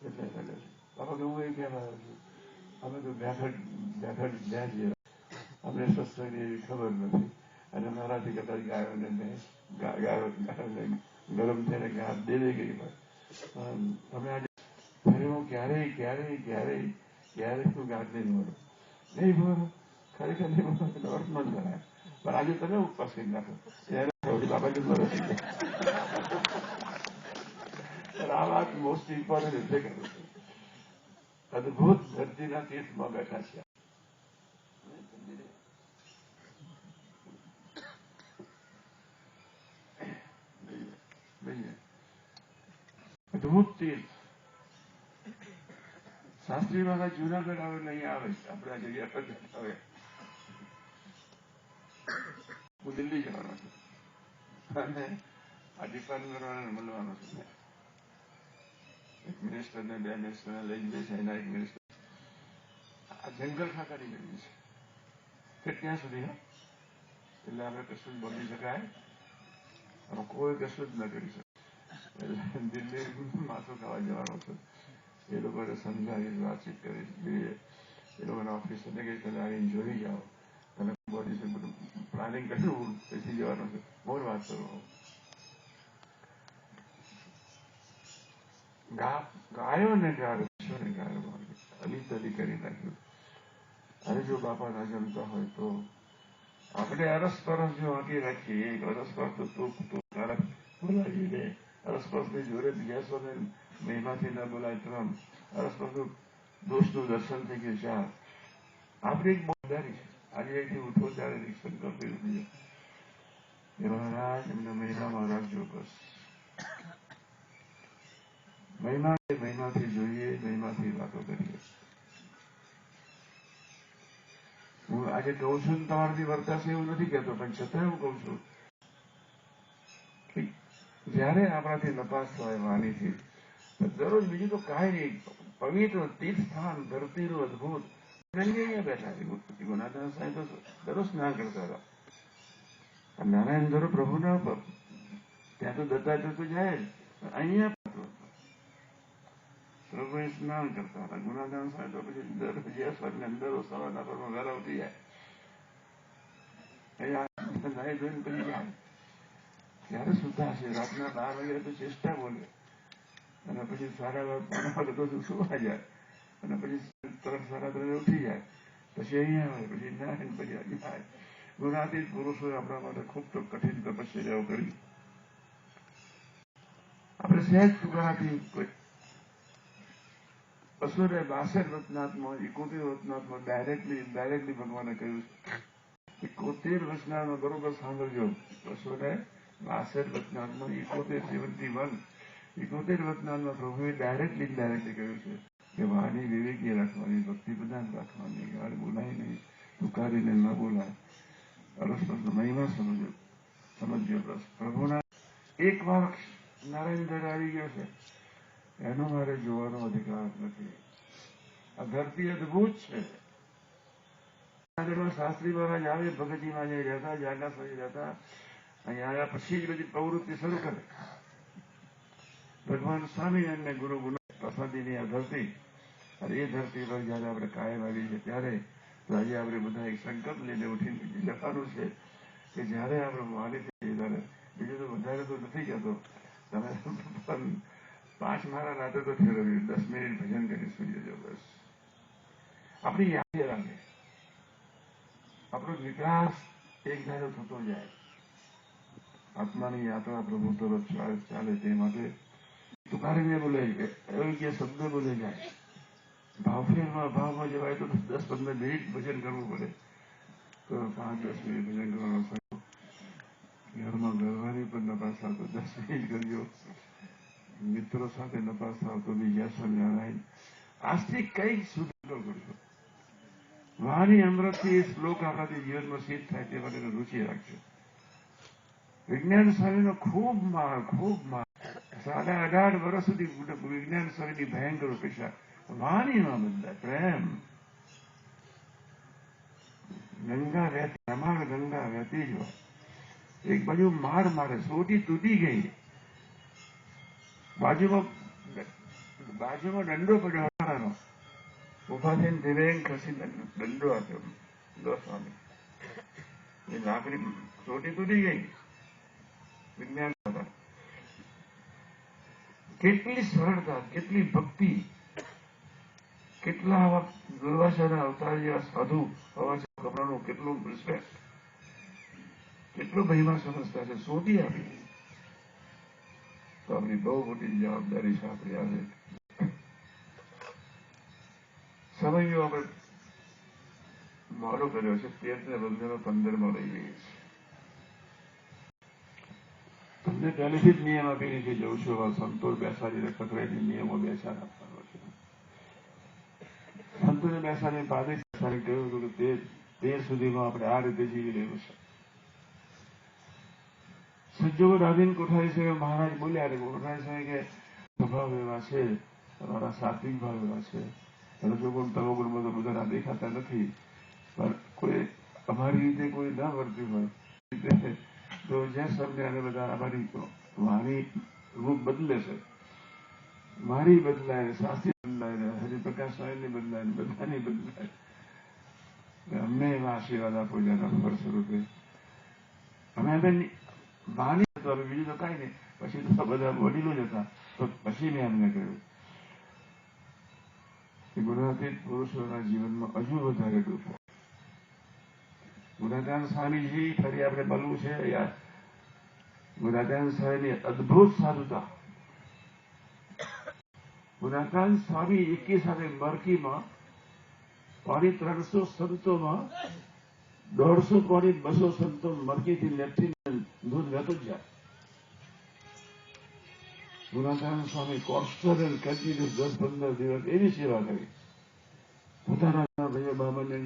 એટલે બાપા કે હું એ કહેવા આવ્યો છું, અમે તો બેઠક જ્યાં છીએ, અમને સત્સંગની એવી ખબર નથી, અને મારાથી કદાચ ગાયોને ગરમ થઈને ઘાસ દેવી ગઈ હોય. તમે આજે ફરી હું ક્યારેય તું ઘાસ નહીં ભરો, નહીં ભરો, ખરેખર નહીં ભરો, વર્તમાન કરાય. પણ આજે તમે ઉપવાસ કરી નાખો, ત્યારે બાબા જ ભરો થઈ જાય. આ વાત મોસ્ટ ઇમ્પોર્ટન્ટ એટલે કરું છું. અદભુત ધરતીના તીર્થમાં બેઠા છે. અદભુત તીર્થ. શાસ્ત્રી મહારાજ જુનાગઢ આવે નહીં આવે, આપણે આ જગ્યા પર આવે. હું દિલ્હી જવાનો છું અને આ ડિપાર્ટમેન્ટ મળવાનો છું. એક મિનિસ્ટરને, 2 મિનિસ્ટરને લઈ જાય છે. એના એક મિનિસ્ટર આ જંગલ ખાતાની જમીન છે કે ત્યાં સુધી, એટલે આપણે કશું જ બોલી શકાય, કોઈ કશું જ ન કરી શકે. એટલે દિલ્હી માથું ખાવા જવાનો છું. એ લોકોને સમજાવી, વાતચીત કરી જોઈએ. એ લોકોના ઓફિસરને કઈ તમે આવીને જોઈ જાઓ, તમે બોડી બધું પ્લાનિંગ કર્યું પછી જવાનું છે. મોર વાત કરો. ગાયોને ગાયો અલી કરી નાખ્યું. અરે જો બાપા ના જમતા હોય તો આપણે અરસપરસ જો આંકી રાખીએ, એક અરસપરસ તો તું બોલાવી દે, અરસપરસની જોડે બેસોને મહિમાથી ન બોલાય ત્રણ, અરસપરસ દોસ્તનું દર્શન થઈ ગયું 4. આપણી એક જવાબદારી છે. આજે અહીંથી ઉઠો ત્યારે સંકલ્પ કર્યું એ મહારાજ એમને મહિનામાં રાખજો. બસ મહિમાથી જોઈએ, મહિમાથી વાતો કરીએ. હું આજે કહું છું તમારાથી વર્તાશે એવું નથી કહેતો, પણ છતાં હું કહું છું કે જયારે આપણાથી નપાસ થાય વાણીથી, દરરોજ બીજું તો કાંઈ નહીં, પવિત્ર તીર્થ સ્થાન, ધરતીનું અદભુત. અહીંયા બેઠા છે ગુનાદાન સાહેબ તો દરરોજ સ્નાન કરતા હતા. નારાયણ ધરો પ્રભુના ત્યાં તો દત્તાત્રેય તો જાય જ, અહીંયા પ્રભુ સ્નાન કરતા હતા. ગુનાદાન સાહેબ તો પછી દર 10 અંદર સવારના પરમાં વહેલા ઉઠી જાય, નાઈ ધોઈને પછી જાય. ત્યારે સુધા છે રાતના 12 વાગે તો ચેષ્ટા બોલે, અને પછી 5:30 વાગે તો સુવા જાય, અને પછી 3-3:30 ઉઠી જાય, પછી અહીંયા આવે, પછી નાય, પછી જાય. ગુનાતીત પુરુષોએ આપણા માટે ખૂબ કઠિન તપશ્ચર્યાઓ કરી. આપણે સહેજ ટુકડાથી 262 રત્નાત્મા, 71 રત્નાત્મા ડાયરેક્ટલી ભગવાને કહ્યું છે. 71 રચનામાં બરોબર સાંભળજો. 262 રત્નાત્મા, 71 રત્નાત્મા પ્રભુએ ડાયરેક્ટલી કહ્યું છે કે વાણી વિવેકી રાખવાની, ભક્તિ પ્રધાન રાખવાની, ગાળ બોલાય નહીં, તુકારીને ન બોલાય. અરસપરસ મહિમા સમજ્યો. બસ પ્રભુના એક વાર નારાયણ ઘર આવી ગયો છે, એનો મારે જોવાનો અધિકાર નથી. આ ધરતી અદભુત છે. શાસ્ત્રી મહારાજ આવે, ભગતજીમાં જઈ રહેતા, જાગાસરી રહેતા. અહીંયા આવ્યા પછી જ બધી પ્રવૃત્તિ શરૂ કરે. ભગવાન સ્વામિનારાયણને ગુરુ પ્રસાદીની આ ધરતી, અને એ ધરતી પર જયારે આપણે કાયમ આવી છે ત્યારે તો આજે આપણે બધા એક સંકલ્પ લઈને ઉઠીને લખવાનું છે કે જયારે આપણે માની થઈએ ત્યારે, બીજું તો વધારે તો નથી કહેતો, તમે પણ 5 મારા રાતે તો ફેરવ્યું, 10 મિનિટ ભજન કરી સુઈ જજો. બસ આપણી યાદ રાખે, આપણો વિકાસ એક ધારો થતો જાય. આત્માની યાત્રા પ્રભુ તરફ ચાલે તે માટે તુકારીને બોલે, યોગ્ય શબ્દ બોલે જાય. ભાવમાં જવાય તો 10-15 મિનિટ ભજન કરવું પડે, તો 5-10 મિનિટ ભજન કરવાનો થયો. ઘરમાં ઘરવાળી પર નપાસ થાવ તો 10 મિનિટ કરજો, મિત્રો સાથે નપાસ થાવ તો બીજા સ્વામિનારાયણ. આજથી કંઈક સુધારો કરજો. વાણી અમૃતથી એ શ્લોક આપણાથી જીવનમાં સિદ્ધ થાય તે માટે રુચિ રાખજો. વિજ્ઞાન સ્વામીનો ખૂબ માર 18.5 વર્ષ સુધી વિજ્ઞાન સ્વામીની ભયંકર અપેક્ષા. વાણીમાં બદલાય પ્રેમ. ગંગા વહેતી જ હોય. એક બાજુ મારે સોટી તૂટી ગઈ, બાજુમાં બાજુમાં દંડો પડ્યો હરાનો. ઉભા થઈને ધીરે ખસી દંડો આપ્યો. લો સ્વામી, એ લાકડી ચોટી તૂટી ગઈ. વિજ્ઞાન હતા. કેટલી સરળતા, કેટલી ભક્તિ, કેટલા આવા દુર્વાસાના અવતાર જેવા સાધુ હોવા છતાં કપડાનું કેટલું રિસ્પેક્ટ, કેટલો મહિમા સમજતા છે. સોટી આપી તો આપણી બહુ મોટી જવાબદારી છે. આપણી આજે સમયો આપણે મોડો કર્યો છે. 13 ને બદલે 15 લઈ જઈએ છીએ. તમને પહેલેથી જ નિયમ આપીને કે જઉં છું સંતોષ બેસાડીને ખતરાઈથી નિયમો બેસાડ આપવાનો છે. સંતોષને બેસાડીને પાદે બેસાડી કહ્યું હતું કે 13 સુધીમાં આપણે આ રીતે જીવી લેવું છે. સંજોગો રાધીન કોઠારી સાહેબ મહારાજ બોલ્યા કોઠારી સાહેબ કે સ્વભાવ એવા છે, તમારા સાત્વિક ભાવ એવા છે, રજોગુણ તમોગુણમાં તો બધા દેખાતા નથી, પણ કોઈ અમારી રીતે કોઈ ના વર્ત્યું હોય તો જ્યાં સમજે અને બધા અમારી વાણી રૂપ બદલે છે. મારી બદલાય, શાસ્ત્રી બદલાય, હરિપ્રકાશ સ્વામીની બદલાય, બધાની બદલાય. અમને એવા આશીર્વાદ આપો જેના ફળ સ્વરૂપે અમે વાણી તો બીજું તો કાંઈ નહીં. પછી તો બધા વડીલો જ હતા. તો પછી મેં એમને કહ્યું કે ગુણાતીત પુરુષોના જીવનમાં હજુ વધારે ડૂબો. ગુણાદાન સ્વામીજી ફરી આપણે બોલવું છે યાર. ગુણાદાન સ્વામીની અદભુત સાધુતા. ગુણાદાન સ્વામી એકી સાથે મરકીમાં 300 સંતોમાં 150 200 સંતો મરકીથી લેફ્ટી દૂધ વહેતું જ જાય. ગુણાદાન સ્વામી કોન્સ્ટન્ટ કન્ટિન્યુઅસ 10-15 દિવસ એવી સેવા કરી. પોતાના ભાઈઓ બાબાને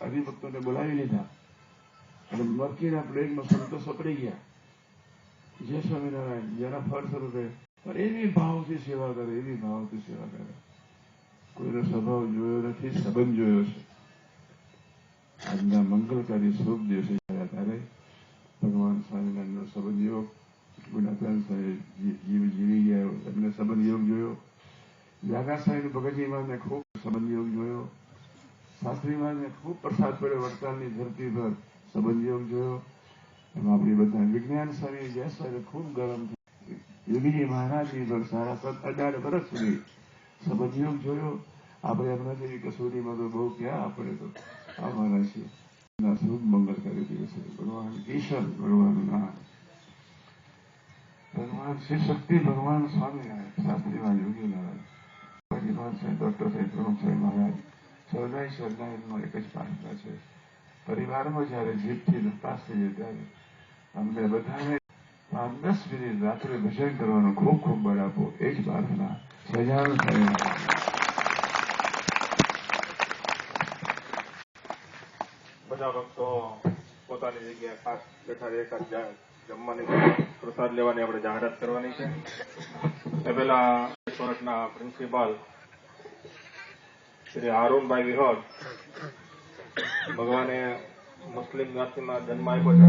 હરિભક્તોને બોલાવી લીધા અને મરકીના પ્લેગમાં સંતો સપડી ગયા. જય સ્વામિનારાયણ જેના ફળ સ્વરૂપે એવી ભાવથી સેવા કરે, એવી ભાવથી સેવા કરે. કોઈનો સ્વભાવ જોયો નથી, સંબંધ જોયો છે. આજના મંગલકારી શુભ દિવસે ત્યારે ભગવાન સ્વામિનારાયણનો સંબંધ યોગ ગુણાદાન સાહેબ જીવી ગયા. એમને સંબંધ યોગ જોયો. જાગા સાહેબ ભગતજીમાં ખૂબ સંબંધ યોગ જોયો. શાસ્ત્રીમાં ખૂબ પ્રસાદ પડ્યો. વડતાલની ધરતી પર સંબંધ યોગ જોયો. એમાં આપણી બધા વિજ્ઞાન સ્વામી જય સાહેબ ખૂબ ગરમ યોગીજી મહારાજની પર 18 વર્ષ સુધી સંબંધ યોગ જોયો. આપણે હમણાં જેવી કસોટીમાં તો બહુ ક્યાં આપણે તો આ મહારાજ છે. શુભ મંગલકારી દિવસે ભગવાન ઈશ્વર, ભગવાન નારાયણ, ભગવાન શિવ શક્તિ, ભગવાન સ્વામિનારાયણ, શાસ્ત્રીમાં યોગી નારાયણ, ડોક્ટર સાહેબ, પ્રમુખ સાહેબ મહારાજ, સૌનાઈ એક જ પ્રાર્થના છે. પરિવારમાં જયારે જીભથી નપાસ થઈએ ત્યારે અમને બધાને 5-10 મિનિટ રાત્રે ભજન કરવાનો ખૂબ ખૂબ બળ આપો. એ જ પ્રાર્થના સજાનું થાય. બધા ભક્તો પોતાની જગ્યાએ ખાસ બેઠા રહેતા જમવાની પ્રસાદ લેવાની આપણે જાહેરાત કરવાની છે. એ પહેલા વર્ષના પ્રિન્સિપાલ શ્રી હારૂનભાઈ વિહોર ભગવાને મુસ્લિમ જ્ઞાતિમાં જન્મ આપ્યો છે.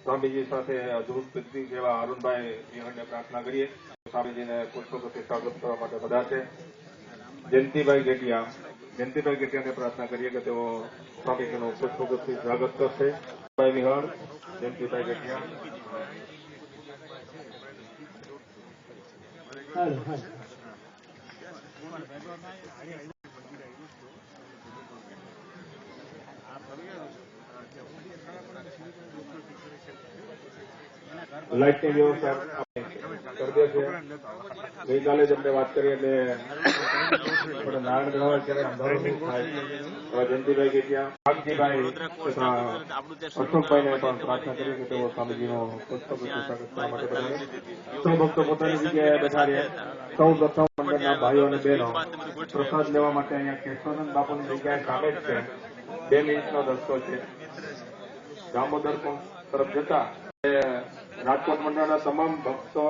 સ્વામીજી સાથે અદભુત સિદ્ધિ જેવા હારૂનભાઈ વિહોરને પ્રાર્થના કરીએ. સ્વામીજીને પુષ્પગુચ્છથી સ્વાગત કરવા માટે બધા છે. જયંતિભાઈ ગેટિયાને પ્રાર્થના કરીએ કે તેઓ સ્વામીજીનું પુષ્પગુચ્છથી સ્વાગત કરશે. ભાઈ વિહોર, જયંતિભાઈ ગેટિયા. લાઇટની વ્યવસ્થા કરી દે છે. ગઈકાલે જ અમને વાત કરી એટલે નારાયણ ગ્રહ અત્યારે અંધારું થાય. જયંતિભાઈ ગેટિયા, ભાગજીભાઈ તથા અશોકભાઈને પણ પ્રાર્થના કરી કે તેઓ સ્વામીજીનો પુષ્પગુચ્છથી સ્વાગત કરવા માટે બનાવે. સૌ ભક્તો પોતાની જગ્યાએ બેઠા રહે. સૌ પ્રથમ મંડળના ભાઈઓ અને બહેનો પ્રસાદ લેવા માટે અહીંયા કેશવાનંદ બાપુની જગ્યાએ સામે જ છે. 2 મિનિટનો રસ્તો છે. દામોદર તરફ જતા રાજકોટ મંડળના તમામ ભક્તો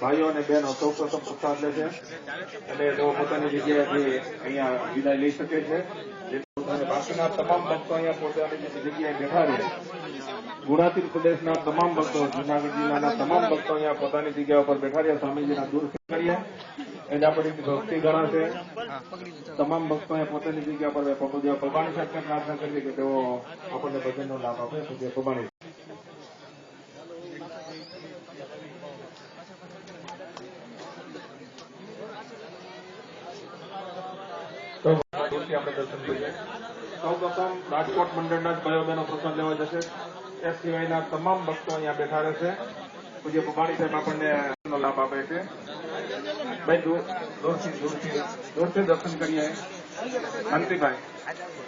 ભાઈઓ અને બહેનો સૌ પ્રથમ પ્રસાદ લે છે અને તેઓ પોતાની જગ્યાએથી અહીંયા વિદાય લઈ શકે છે. બાકીના તમામ ભક્તો અહીંયા પોતાની જગ્યાએ બેઠા રહે. ગુણાતીત પ્રદેશના તમામ ભક્તો, જૂનાગઢ જિલ્લાના તમામ ભક્તો અહીંયા પોતાની જગ્યા ઉપર બેઠા રહ્યા. સ્વામીજીના દૂરથી કરીએ એને આપણી ભક્તિ ગણાશે. તમામ ભક્તો અહીંયા પોતાની જગ્યા પર પૂજ્ય પબાણી સાહેબને પ્રાર્થના કરીએ કે તેઓ આપણને ભજનનો લાભ આપે. પૂજ્ય પબાણી દૂરથી આપણે દર્શન કરીએ. સૌ પ્રથમ રાજકોટ મંડળના જ ભાઈઓ બહેનો પ્રસાદ લેવા જશે. એ સિવાયના તમામ ભક્તો અહીંયા બેઠા રહેશે. પૂજ્ય પબાણી સાહેબ આપણને લાભ આપે છે. ભાઈ દૂરથી દર્શન કરીએ. શાંતિભાઈ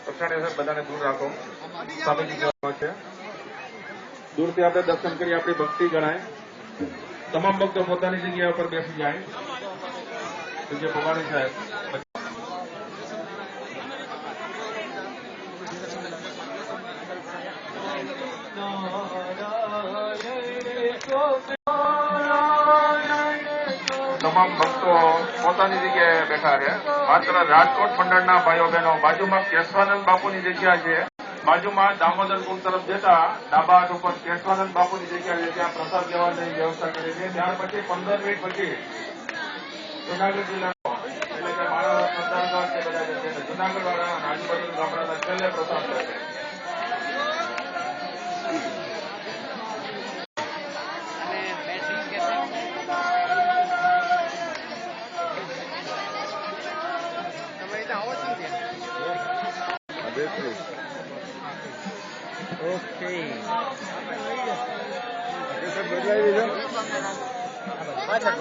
પછાડે સાહેબ બધાને દૂર રાખો. સ્વામીજી કહેવામાં છે દૂરથી આપણે દર્શન કરીએ. આપણી ભક્તિ ગણાય. તમામ ભક્તો પોતાની જગ્યા ઉપર બેસી જાય. પૂજ્ય પબાણી સાહેબ તમામ ભક્તો પોતાની જગ્યાએ બેઠા છે. માત્ર રાજકોટ મંડળના ભાઈઓ બહેનો. બાજુમાં કેશવાનંદ બાપુની જગ્યા છે. બાજુમાં દામોદરપુર તરફ જતા ડાબા હાથ ઉપર કેશવાનંદ બાપુની જગ્યા છે. ત્યાં પ્રસાદ લેવાની વ્યવસ્થા કરી છે. ત્યાર પછી 15 મિનિટ પછી જૂનાગઢ જિલ્લાનો એટલે કે માળવા સરદારગઢ કે બધા જશે. જૂનાગઢ વાળા આજુબાજુ ગામડાના છેલ્લે પ્રસાદ લેશે. ઓકે બદલાવી દીધો. પાછળ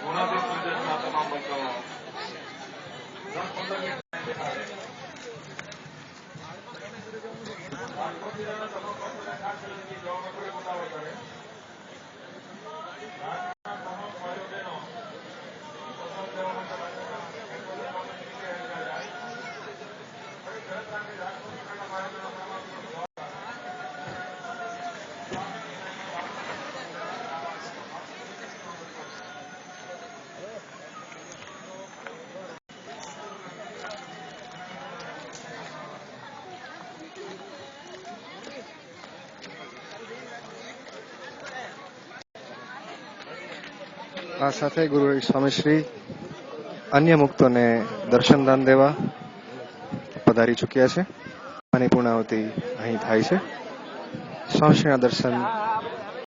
ગુણાતીત પ્રદેશના તમામ ભક્તો 10-15 મિનિટ બેઠા રહે. આ સાથે ગુરુ સ્વામીશ્રી અન્ય મુક્તોને દર્શનદાન દેવા પધારી ચૂક્યા છે. અને પૂર્ણાહુતિ અહીં થાય છે. સ્વામીશ્રીના દર્શન